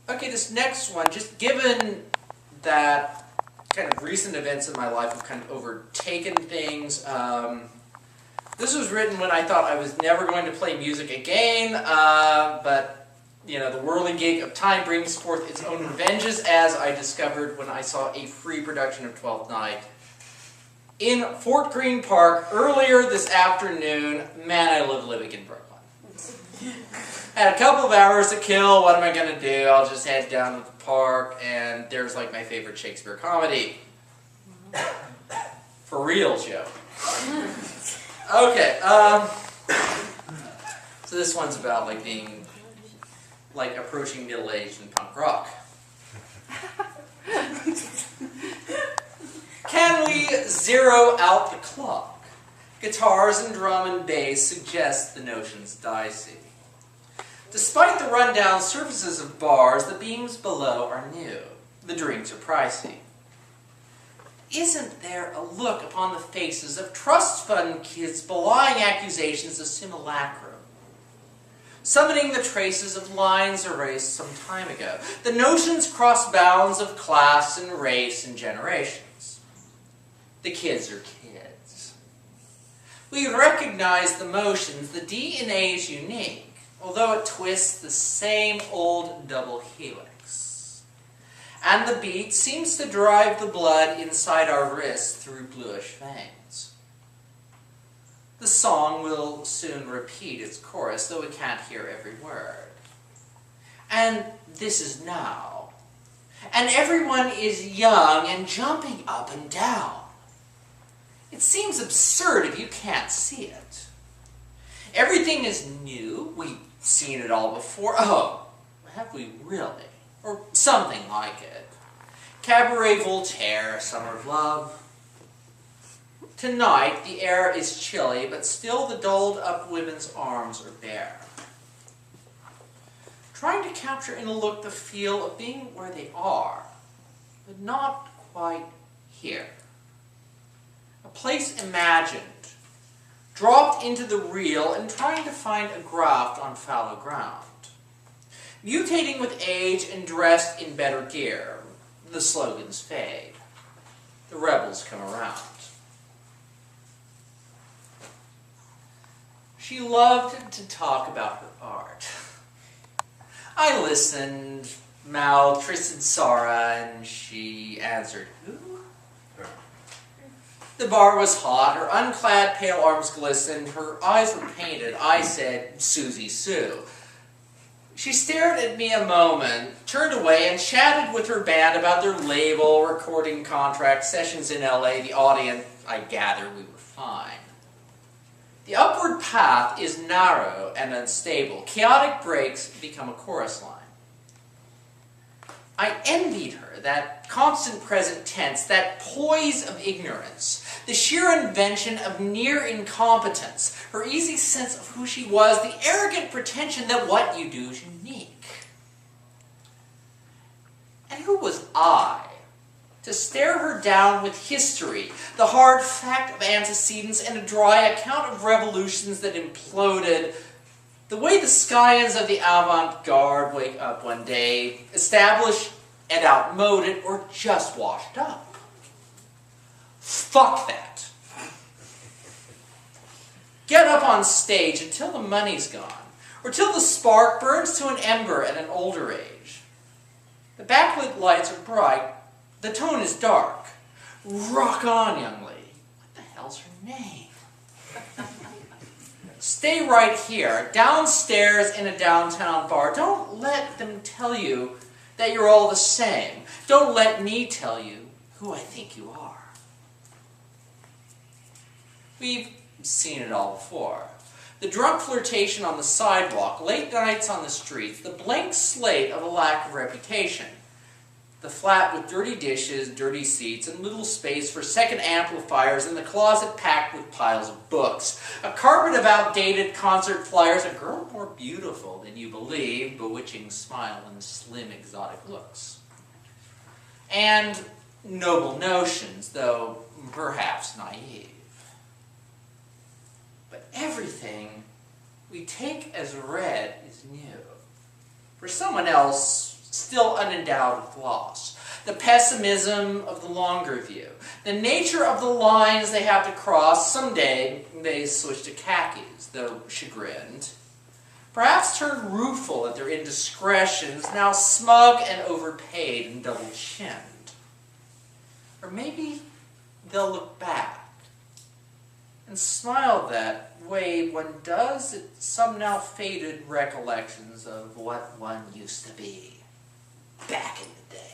Okay, this next one, just given that kind of recent events in my life have kind of overtaken things, this was written when I thought I was never going to play music again, but you know, the whirligig of time brings forth its own revenges, as I discovered when I saw a free production of Twelfth Night in Fort Greene Park earlier this afternoon. Man, I love living in Brooklyn. Had a couple of hours to kill. What am I going to do? I'll just head down to the park, and there's like my favorite Shakespeare comedy. For real, Joe. Okay, so this one's about like being like approaching middle age in punk rock. Can we zero out the clock? Guitars and drum and bass suggest the notion's dicey. Despite the rundown surfaces of bars, the beams below are new. The drinks are pricey. Isn't there a look upon the faces of trust fund kids belying accusations of simulacrum? Summoning the traces of lines erased some time ago. The notions cross bounds of class and race and generations. The kids are kids. We recognize the motions. The DNA is unique, although it twists the same old double helix. And the beat seems to drive the blood inside our wrists through bluish veins. The song will soon repeat its chorus, though we can't hear every word. And this is now. And everyone is young and jumping up and down. It seems absurd if you can't see it. Everything is new. We've seen it all before. Oh, have we really? Or something like it. Cabaret Voltaire, Summer of Love. Tonight, the air is chilly, but still the dolled-up women's arms are bare. Trying to capture in a look the feel of being where they are, but not quite here. A place imagined, dropped into the real and trying to find a graft on fallow ground. Mutating with age and dressed in better gear, the slogans fade. The rebels come around. She loved to talk about her art. I listened, mouthed Tristan Sara, and she answered, who? The bar was hot, her unclad pale arms glistened, her eyes were painted. I said, Susie Sue. She stared at me a moment, turned away, and chatted with her band about their label, recording contract, sessions in LA, the audience. I gather we were fine. The upward path is narrow and unstable. Chaotic breaks become a chorus line. I envied her, that constant present tense, that poise of ignorance, the sheer invention of near incompetence, her easy sense of who she was, the arrogant pretension that what you do is unique. And who was I to stare her down with history, the hard fact of antecedents, and a dry account of revolutions that imploded, the way the scions of the avant-garde wake up one day, established and outmoded, or just washed up? Fuck that. Get up on stage until the money's gone, or till the spark burns to an ember at an older age. The backlit lights are bright, the tone is dark. Rock on, young lady. What the hell's her name? Stay right here, downstairs in a downtown bar. Don't let them tell you that you're all the same. Don't let me tell you who I think you are. We've seen it all before. The drunk flirtation on the sidewalk, late nights on the streets, the blank slate of a lack of reputation. The flat with dirty dishes, dirty seats, and little space for second amplifiers, and the closet packed with piles of books. A carpet of outdated concert flyers, a girl more beautiful than you believe, bewitching smile and slim exotic looks. And noble notions, though perhaps naive. But everything we take as read is new. For someone else, still unendowed with loss. The pessimism of the longer view. The nature of the lines they have to cross. Someday they switch to khakis, though chagrined. Perhaps turned rueful at their indiscretions, now smug and overpaid and double-chinned. Or maybe they'll look back and smile that way one does at some now faded recollections of what one used to be back in the day.